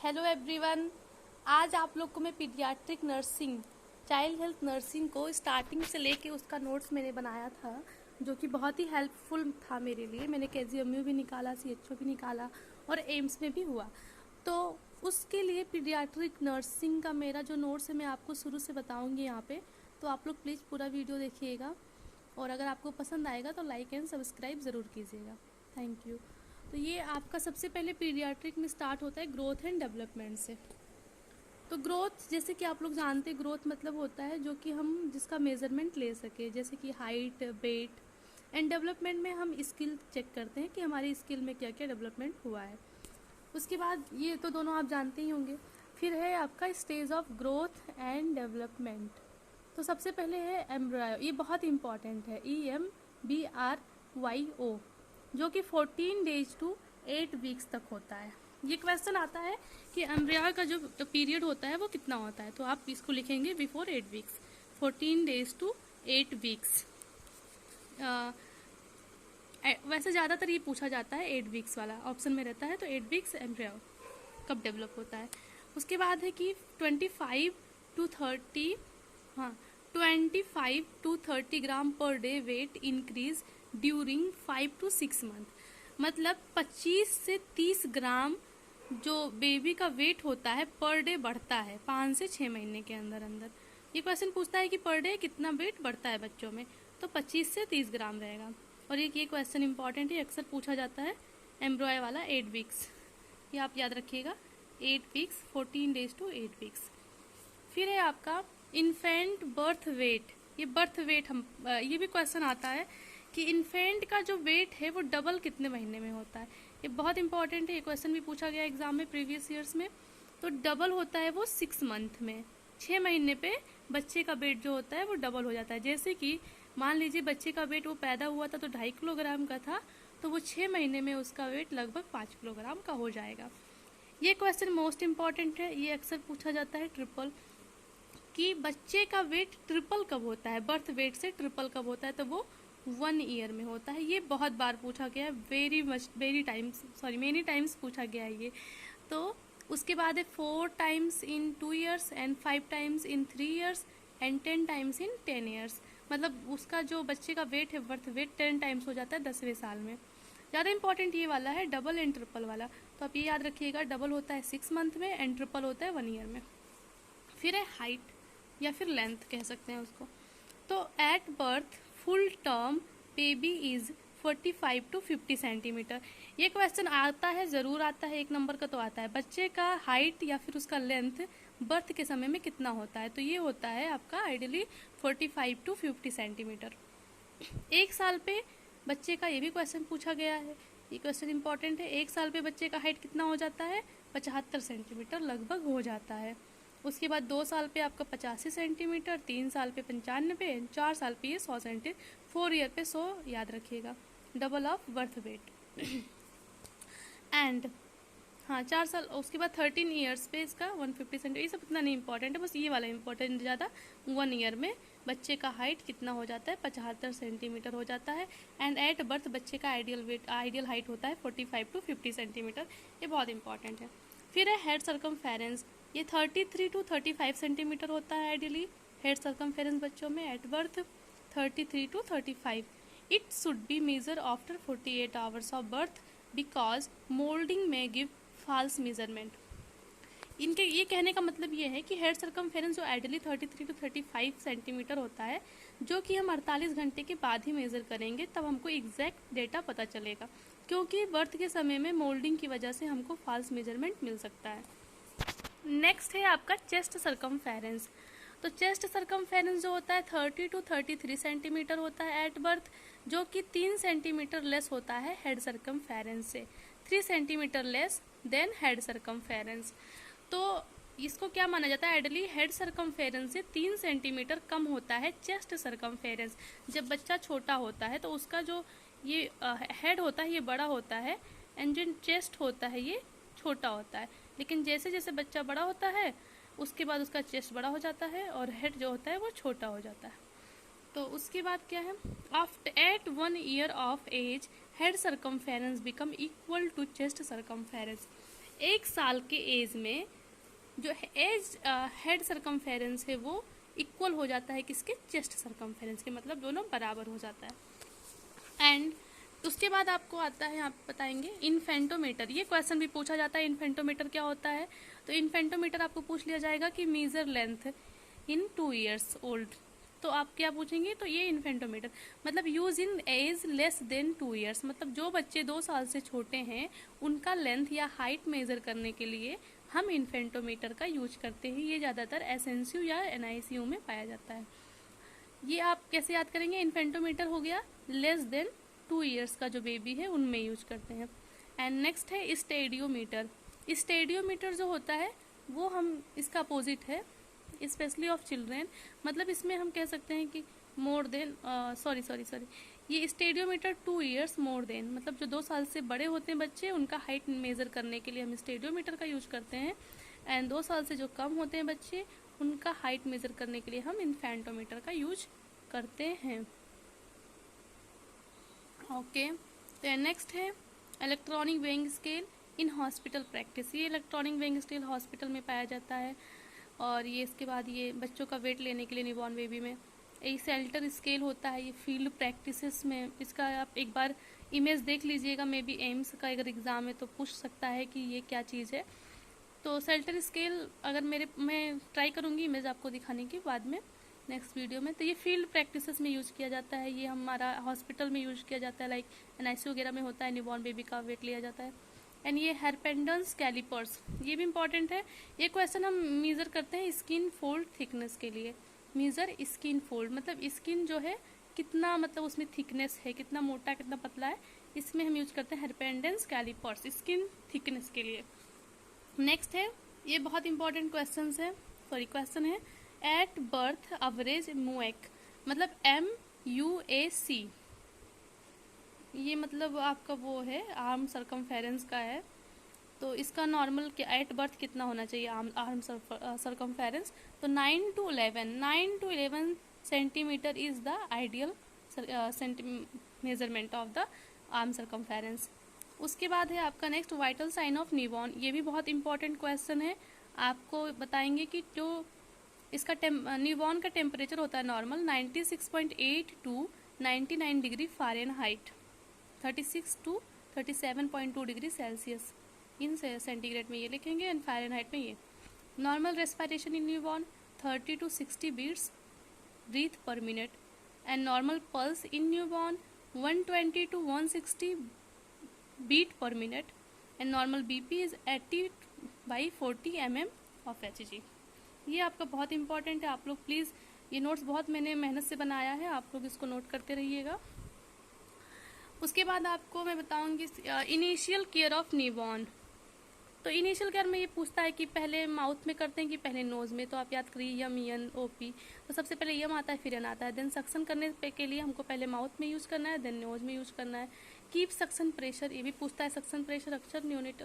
Hello everyone. आज आप लोग को मैं paediatric nursing, child health nursing को स्टार्टिंग से लेके उसका नोट्स मैंने बनाया था, जो कि बहुत ही हेल्पफुल था मेरे लिए। मैंने KGMU भी निकाला, CHO भी निकाला और एम्स में भी हुआ। तो उसके लिए पीडियाट्रिक नर्सिंग का मेरा जो नोट्स है मैं आपको शुरू से बताऊँगी यहाँ पे। तो आप लोग प्लीज़ पूरा वीडियो देखिएगा और अगर आपको पसंद आएगा तो लाइक एंड सब्सक्राइब ज़रूर कीजिएगा। Thank you. तो ये आपका सबसे पहले पीडियाट्रिक में स्टार्ट होता है ग्रोथ एंड डेवलपमेंट से। तो ग्रोथ, जैसे कि आप लोग जानते हैं, ग्रोथ मतलब होता है जो कि हम जिसका मेजरमेंट ले सके, जैसे कि हाइट, वेट। एंड डेवलपमेंट में हम स्किल चेक करते हैं कि हमारी स्किल में क्या क्या डेवलपमेंट हुआ है। उसके बाद ये तो दोनों आप जानते ही होंगे। फिर है आपका stage of growth and development. तो सबसे पहले है एम्ब्रायो, ये बहुत इंपॉर्टेंट है, EMBRYO, जो कि 14 डेज टू 8 वीक्स तक होता है। ये क्वेश्चन आता है कि एम्ब्रियो का जो पीरियड होता है वो कितना होता है, तो आप इसको लिखेंगे before 8 weeks, 14 days to 8 weeks. वैसे ज़्यादातर ये पूछा जाता है 8 वीक्स वाला ऑप्शन में रहता है, तो 8 वीक्स एम्ब्रियो कब डेवलप होता है। उसके बाद है कि 25 टू 30 हाँ 25 to 30 gram per day weight increase during 5 to 6 month. मतलब 25 से 30 ग्राम जो बेबी का वेट होता है पर डे बढ़ता है 5 से 6 महीने के अंदर अंदर। ये क्वेश्चन पूछता है कि पर डे कितना वेट बढ़ता है बच्चों में, तो 25 से 30 ग्राम रहेगा। और ये क्वेश्चन इंपॉर्टेंट है, अक्सर पूछा जाता है एम्ब्रॉय वाला 8 वीक्स, ये आप याद रखिएगा। 8 वीक्स, 14 डेज टू 8 वीक्स। फिर है आपका इन्फेंट बर्थ वेट। ये बर्थ वेट ये भी क्वेश्चन आता है कि इन्फेंट का जो वेट है वो डबल कितने महीने में होता है। ये बहुत इंपॉर्टेंट है, ये क्वेश्चन भी पूछा गया एग्जाम में प्रीवियस ईयर्स में। तो डबल होता है वो 6 मंथ में, 6 महीने पे बच्चे का वेट जो होता है वो डबल हो जाता है। जैसे कि मान लीजिए बच्चे का वेट वो पैदा हुआ था तो 2.5 किलोग्राम का था, तो वो 6 महीने में उसका वेट लगभग 5 किलोग्राम का हो जाएगा। ये क्वेश्चन मोस्ट इम्पॉर्टेंट है, ये अक्सर पूछा जाता है ट्रिपल, कि बच्चे का वेट ट्रिपल कब होता है, बर्थ वेट से ट्रिपल कब होता है, तो वो 1 ईयर में होता है। ये बहुत बार पूछा गया है, मेनी टाइम्स पूछा गया है ये। तो उसके बाद है 4 times in 2 years and 5 times in 3 years and 10 times in 10 years. मतलब उसका जो बच्चे का वेट है, बर्थ वेट 10 टाइम्स हो जाता है 10वें साल में। ज़्यादा इंपॉर्टेंट ये वाला है डबल एंड ट्रिपल वाला, तो आप ये याद रखिएगा, डबल होता है 6 मंथ में एंड ट्रिपल होता है 1 ईयर में। फिर है हाइट या फिर लेंथ कह सकते हैं उसको। तो at birth full term baby is 45 to 50 centimetre. ये क्वेश्चन आता है, ज़रूर आता है, 1 नंबर का तो आता है, बच्चे का हाइट या फिर उसका लेंथ बर्थ के समय में कितना होता है, तो ये होता है आपका आइडियली 45 टू 50 सेंटीमीटर। 1 साल पे बच्चे का, ये भी क्वेश्चन पूछा गया है, ये क्वेश्चन इंपॉर्टेंट है। 1 साल पे बच्चे का हाइट कितना हो जाता है, 75 सेंटीमीटर लगभग हो जाता है। उसके बाद 2 साल पे आपका 85 सेंटीमीटर, 3 साल पे 95, 4 साल पे ये 100 सेंटीमीटर, 4 ईयर पे 100 याद रखिएगा, double of birth weight. And 4 साल, उसके बाद 13 ईयर्स पे इसका 150 सेंटीमीटर। ये सब इतना नहीं इंपॉर्टेंट है, बस ये वाला इंपॉर्टेंट ज़्यादा। 1 ईयर में बच्चे का हाइट कितना हो जाता है, 75 सेंटीमीटर हो जाता है। एंड एट बर्थ बच्चे का आइडियल हाइट होता है 45 टू 50 सेंटीमीटर। ये बहुत इंपॉर्टेंट है। फिर है हेड सर्कमफेरेंस, ये 33 टू 35 सेंटीमीटर होता है आइडियली हेड सर्कमफेरेंस बच्चों में at birth, 33 to 35। It should be measure after 48 hours of birth because moulding में गिव फॉल्स मेजरमेंट। इनके ये कहने का मतलब ये है कि हेड सर्कमफेरेंस जो आइडियली 33 टू 35 सेंटीमीटर होता है, जो कि हम 48 घंटे के बाद ही मेज़र करेंगे, तब हमको एग्जैक्ट डेटा पता चलेगा, क्योंकि बर्थ के समय में मोल्डिंग की वजह से हमको फॉल्स मेजरमेंट मिल सकता है। नेक्स्ट है आपका चेस्ट सर्कमफेरेंस। तो चेस्ट सर्कमफेरेंस जो होता है 30 टू 33 सेंटीमीटर होता है एट बर्थ, जो कि 3 सेंटीमीटर लेस होता है हेड सर्कमफेरेंस से, 3 centimetre less than head circumference. तो इसको क्या माना जाता है, आइडियली हेड सर्कमफेरेंस से 3 सेंटीमीटर कम होता है चेस्ट सर्कमफेरेंस। जब बच्चा छोटा होता है तो उसका जो ये हेड होता है ये बड़ा होता है, एंड जो चेस्ट होता है ये छोटा होता है। लेकिन जैसे जैसे बच्चा बड़ा होता है उसके बाद उसका चेस्ट बड़ा हो जाता है और हेड जो होता है वो छोटा हो जाता है। तो उसके बाद क्या है, after at 1 year of age head circumference become equal to chest circumference. 1 साल के एज में जो एज हेड सरकमफेरेंस है वो इक्वल हो जाता है किसके, चेस्ट सरकमफेरेंस के, मतलब दोनों बराबर हो जाता है। एंड उसके बाद आपको आता है, आप बताएंगे इन्फेंटोमीटर। ये क्वेश्चन भी पूछा जाता है, इन्फेंटोमीटर क्या होता है। तो इन्फेंटोमीटर आपको पूछ लिया जाएगा कि measure length in 2 years old, तो आप क्या पूछेंगे, तो ये इन्फेंटोमीटर मतलब use in age less than 2 years, मतलब जो बच्चे 2 साल से छोटे हैं उनका लेंथ या हाइट मेजर करने के लिए हम इन्फेंटोमीटर का यूज करते हैं। ये ज़्यादातर एसएनसीयू या एनआईसीयू में पाया जाता है। ये आप कैसे याद करेंगे, इन्फेंटोमीटर हो गया लेस देन 2 years का जो बेबी है उनमें यूज करते हैं। एंड नेक्स्ट है स्टेडियोमीटर। स्टेडियोमीटर जो होता है वो हम इसका अपोजिट है, स्पेशली ऑफ चिल्ड्रेन, मतलब इसमें हम कह सकते हैं कि मोर देन सॉरी ये स्टेडियोमीटर 2 years मोर देन, मतलब जो 2 साल से बड़े होते हैं बच्चे उनका हाइट मेजर करने के लिए हम स्टेडियोमीटर का यूज करते हैं। एंड 2 साल से जो कम होते हैं बच्चे उनका हाइट मेजर करने के लिए हम इन्फेंटोमीटर का यूज करते हैं। ओके, तो नेक्स्ट है electronic weighing scale in hospital practice. ये इलेक्ट्रॉनिक वेइंग स्केल हॉस्पिटल में पाया जाता है। और ये इसके बाद ये बच्चों का वेट लेने के लिए न्यूबॉर्न बेबी में। एक सेल्टर स्केल होता है, ये फील्ड प्रैक्टिसेस में, इसका आप एक बार इमेज देख लीजिएगा, मे बी एम्स का अगर एग्ज़ाम है तो पूछ सकता है कि ये क्या चीज़ है। तो सेल्टर स्केल अगर मैं ट्राई करूँगी इमेज आपको दिखाने की बाद में नेक्स्ट वीडियो में। तो ये फील्ड प्रैक्टिसेस में यूज़ किया जाता है, ये हमारा हॉस्पिटल में यूज़ किया जाता है, लाइक एनआईसीयू वगैरह में होता है, न्यूबॉर्न बेबी का वेट लिया जाता है। एंड ये हेरपेंडेंस कैलिपर्स, ये भी इंपॉर्टेंट है। ये क्वेश्चन हम मेज़र करते हैं स्किन फोल्ड थिकनेस के लिए। मेज़र स्किन फोल्ड मतलब स्किन जो है कितना, मतलब उसमें थिकनेस है, कितना मोटा कितना पतला है, इसमें हम यूज करते हैं हेरपेंडेंस कैलिपर्स स्किन थिकनेस के लिए। नेक्स्ट है, ये बहुत इंपॉर्टेंट क्वेश्चन है एट बर्थ एवरेज MUAC, मतलब MUAC, ये मतलब आपका वो है आर्म सरकमफेरेंस का है। तो इसका नॉर्मल एट बर्थ कितना होना चाहिए आर्म सरकमफेरेंस, तो 9 to 11 centimetre is the ideal measurement of the arm circumference. उसके बाद है आपका next vital sign of newborn. ये भी बहुत इंपॉर्टेंट क्वेश्चन है, आपको बताएंगे कि जो इसका न्यूबॉर्न का टेम्परेचर होता है normal 96.8 to 99 degree Fahrenheit, 36 to 37.2 degree Celsius in centigrade में ये लिखेंगे, एंड फ़ारेनहाइट में ये। Normal respiration in newborn 30 to 60 beats breath per minute, and normal pulse in newborn 120 to 160 beat per minute, and normal BP is 80/40 mm of HG। ये आपका बहुत important है, आप लोग प्लीज़ ये नोट्स बहुत मैंने मेहनत से बनाया है, आप लोग इसको नोट करते रहिएगा। उसके बाद आपको मैं बताऊंगी इनिशियल केयर ऑफ न्यूबॉर्न। तो इनिशियल केयर में ये पूछता है कि पहले माउथ में करते हैं कि पहले नोज़ में, तो आप याद करिए यम यन OP, तो सबसे पहले यम आता है फिर एन आता है। देन सक्शन करने के लिए हमको पहले माउथ में यूज़ करना है, देन नोज़ में यूज़ करना है। कीप सक्शन प्रेशर, ये भी पूछता है सक्शन प्रेशर, अक्सर न्यूनेट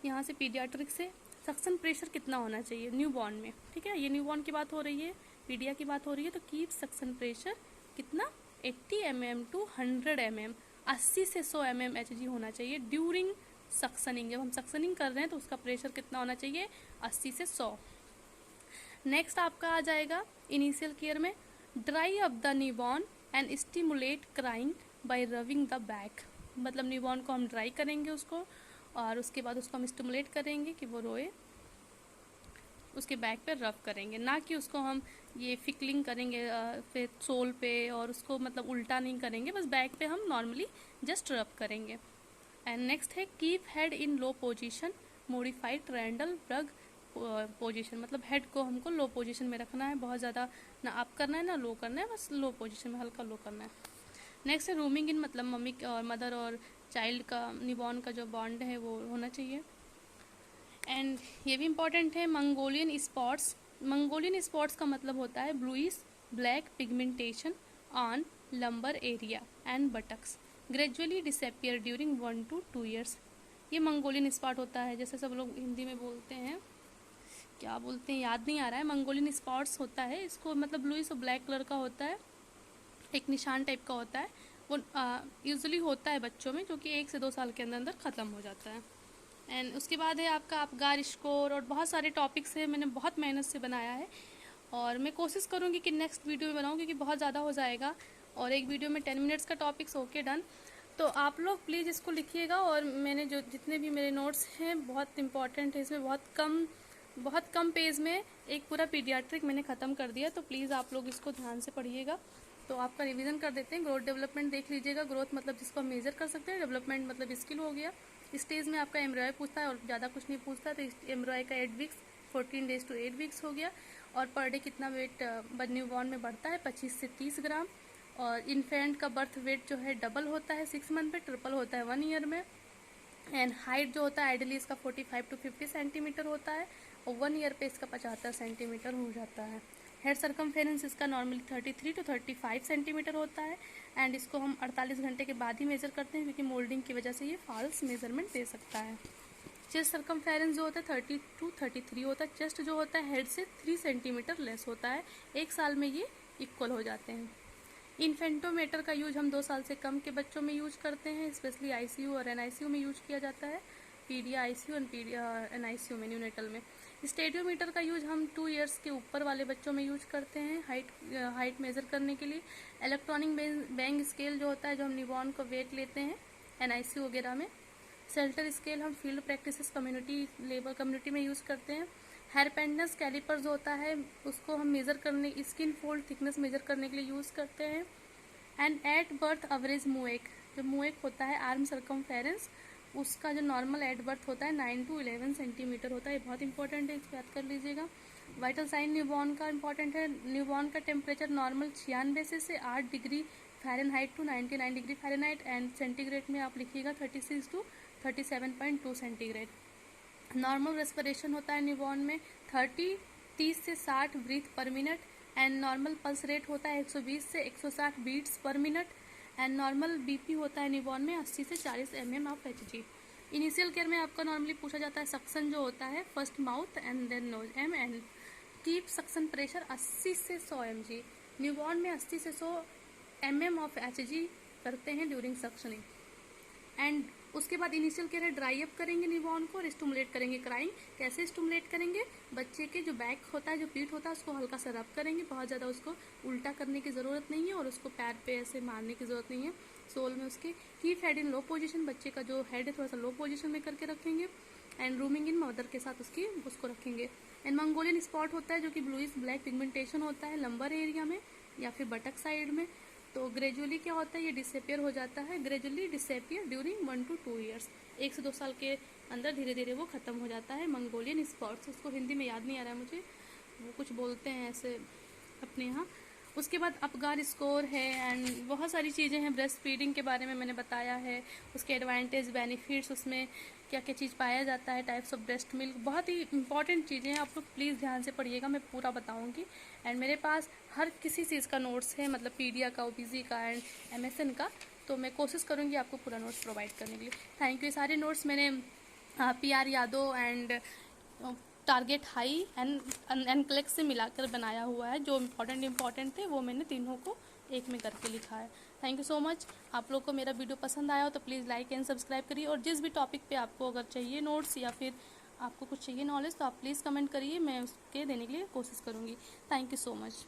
यहाँ से पीडियाट्रिक से सक्शन प्रेशर कितना होना चाहिए न्यूबॉर्न में, ठीक है, ये न्यूबॉर्न की बात हो रही है, पीडिया की बात हो रही है। तो कीप सक्शन प्रेशर कितना 80 mm to 100 mm, 80 से 100 mm HG होना चाहिए ड्यूरिंग सक्शनिंग। जब हम सक्शनिंग कर रहे हैं तो उसका प्रेशर कितना होना चाहिए 80 से 100। नेक्स्ट आपका आ जाएगा इनिशियल केयर में dry up the newborn and stimulate crying bye rubbing the back, मतलब न्यूबॉर्न को हम ड्राई करेंगे उसको, और उसके बाद उसको हम स्टिमुलेट करेंगे कि वो रोए, उसके बैक पे रब करेंगे, ना कि उसको हम ये फिकलिंग करेंगे फिर सोल पे, और उसको मतलब उल्टा नहीं करेंगे, बस बैक पे हम नॉर्मली जस्ट रब करेंगे। एंड नेक्स्ट है keep head in low position modified Trendelenburg position, मतलब हेड को हमको लो पोजीशन में रखना है, बहुत ज़्यादा ना अप करना है ना लो करना है, बस लो पोजीशन में हल्का लो करना है। नेक्स्ट है रूमिंग इन, मतलब मम्मी और मदर और चाइल्ड का न्यूबॉर्न का जो बॉन्ड है वो होना चाहिए। एंड ये भी इम्पॉर्टेंट है मंगोलियन स्पॉट्स। मंगोलियन स्पॉट्स का मतलब होता है bluish black pigmentation on lumbar area and buttocks gradually disappear during 1 to 2 years। ये मंगोलियन स्पॉट होता है, जैसे सब लोग हिंदी में बोलते हैं, क्या बोलते हैं याद नहीं आ रहा है, मंगोलियन स्पॉट्स होता है, इसको मतलब ब्लूइश और ब्लैक कलर का होता है, एक निशान टाइप का होता है, वो यूजुअली होता है बच्चों में, जो कि 1 से 2 साल के अंदर अंदर ख़त्म हो जाता है। एंड उसके बाद है आपका अपगार स्कोर और बहुत सारे टॉपिक्स हैं, मैंने बहुत मेहनत से बनाया है और मैं कोशिश करूँगी कि नेक्स्ट वीडियो में बनाऊँ क्योंकि बहुत ज़्यादा हो जाएगा और एक वीडियो में 10 मिनट्स का टॉपिक्स ओके डन। तो आप लोग प्लीज़ इसको लिखिएगा और मैंने जो जितने भी मेरे नोट्स हैं बहुत इंपॉर्टेंट है, इसमें बहुत कम पेज में एक पूरा पीडियाट्रिक मैंने ख़त्म कर दिया, तो प्लीज़ आप लोग इसको ध्यान से पढ़िएगा। तो आपका रिवीजन कर देते हैं। ग्रोथ डेवलपमेंट देख लीजिएगा। ग्रोथ मतलब जिसको हम मेजर कर सकते हैं, डेवलपमेंट मतलब स्किल हो गया। स्टेज में आपका एम्ब्रॉय पूछता है और ज़्यादा कुछ नहीं पूछता, तो एम्ब्रॉय का 8 वीक्स 14 डेज टू 8 वीक्स हो गया। और पर डे कितना वेट न्यूबॉर्न में बढ़ता है, 25 से 30 ग्राम। और इन्फेंट का बर्थ वेट जो है डबल होता है 6 मंथ पे, ट्रिपल होता है 1 ईयर में। एंड हाइट जो होता है आइडली इसका 45 टू 50 सेंटीमीटर होता है और 1 ईयर पे इसका 75 सेंटीमीटर हो जाता है। हेड सर्कमफेरेंस इसका नॉर्मली 33 टू 35 सेंटीमीटर होता है एंड इसको हम 48 घंटे के बाद ही मेजर करते हैं क्योंकि मोल्डिंग की वजह से ये फॉल्स मेजरमेंट दे सकता है। चेस्ट सर्कमफेरेंस जो होता है 30 टू 33 होता है। चेस्ट जो होता है हेड से 3 सेंटीमीटर लेस होता है। 1 साल में ये इक्वल हो जाते हैं। इन्फेंटोमीटर का यूज हम 2 साल से कम के बच्चों में यूज करते हैं, स्पेशली आईसीयू और एनआईसीयू में यूज किया जाता है। पीडिया आईसीयू और एनआईसीयू में, न्यूनेटल में। स्टेडियोमीटर का यूज हम 2 इयर्स के ऊपर वाले बच्चों में यूज करते हैं हाइट मेजर करने के लिए। इलेक्ट्रॉनिक बैंग स्केल जो होता है, जो हम न्यूबॉर्न को वेट लेते हैं एनआईसीयू वगैरह में। सेल्टर स्केल हम फील्ड प्रैक्टिसेस कम्युनिटी में यूज़ करते हैं। हेयरपेंडनेस कैलिपर जो होता है उसको हम मेज़र करने, स्किन फोल्ड थिकनेस मेज़र करने के लिए यूज़ करते हैं। एंड एट बर्थ एवरेज मूएक, जो मूएक होता है आर्म सर्कमफेरेंस, उसका जो नॉर्मल एट बर्थ होता है 9 टू 11 सेंटीमीटर होता है। ये बहुत इंपॉर्टेंट है, इसको याद कर लीजिएगा। वाइटल साइन न्यूबॉर्न का इंपॉर्टेंट है। न्यूबॉर्न का टेम्परेचर नॉर्मल 96 से 8 degree Fahrenheit to 99 degree Fahrenheit and centigrade में आप लिखिएगा 36 टू 37.2 सेंटीग्रेड। नॉर्मल रेस्पिरेशन होता है न्यूबॉर्न में 30 से 60 breath per minute and normal pulse rate होता है 120 से 160 बीट्स पर मिनट एंड नॉर्मल बीपी होता है न्यूबॉर्न में 80 से 40 mm of HG। Initial care में आपका नॉर्मली पूछा जाता है सक्शन जो होता है first mouth and then nose and keep suction pressure 80 से 100 mg। न्यूबॉर्न में 80 से 100 mm ऑफ HG करते हैं ड्यूरिंग सक्शनिंग। एंड उसके बाद इनिशियल केयर है ड्राई अप करेंगे न्यूबॉर्न को और स्टिमुलेट करेंगे क्राइंग। कैसे स्टिमुलेट करेंगे, बच्चे के जो बैक होता है, जो पीठ होता है, उसको हल्का सा रब करेंगे, बहुत ज़्यादा उसको उल्टा करने की ज़रूरत नहीं है और उसको पैर पे ऐसे मारने की ज़रूरत नहीं है। सोल में उसके keep head in low position, बच्चे का जो हेड है थोड़ा सा लो पोजीशन में करके रखेंगे एंड रूमिंग इन मदर के साथ उसको रखेंगे। एंड मंगोलियन स्पॉट होता है जो कि ब्लूइश ब्लैक पिगमेंटेशन होता है लंबर एरिया में या फिर बटक साइड में। तो ग्रेजुअली क्या होता है, ये डिसअपियर हो जाता है। Gradually disappear during 1 to 2 years, 1 से 2 साल के अंदर धीरे धीरे वो ख़त्म हो जाता है। मंगोलियन स्पॉट्स, उसको हिंदी में याद नहीं आ रहा है मुझे, वो कुछ बोलते हैं ऐसे अपने यहाँ। उसके बाद अपगार स्कोर है एंड बहुत सारी चीज़ें हैं। ब्रेस्ट फीडिंग के बारे में मैंने बताया है, उसके एडवांटेज बेनिफिट्स, उसमें क्या क्या चीज़ पाया जाता है, टाइप्स ऑफ ब्रेस्ट मिल्क, बहुत ही इंपॉर्टेंट चीज़ें हैं। आप लोग प्लीज़ ध्यान से पढ़िएगा, मैं पूरा बताऊंगी। एंड मेरे पास हर किसी चीज़ का नोट्स है, मतलब पीडिया का, ओबीजी का एंड MSN का, तो मैं कोशिश करूँगी आपको पूरा नोट्स प्रोवाइड करने के लिए। Thank you. सारे नोट्स मैंने PR Yadav and target high and क्लेक्स से मिलाकर बनाया हुआ है। जो इम्पॉर्टेंट थे वो मैंने तीनों को एक में करके लिखा है। Thank you so much. आप लोग को मेरा वीडियो पसंद आया हो तो प्लीज़ लाइक एंड सब्सक्राइब करिए और जिस भी टॉपिक पे आपको अगर चाहिए नोट्स या फिर आपको कुछ चाहिए नॉलेज तो आप प्लीज़ कमेंट करिए, मैं उसके देने के लिए कोशिश करूँगी। Thank you so much.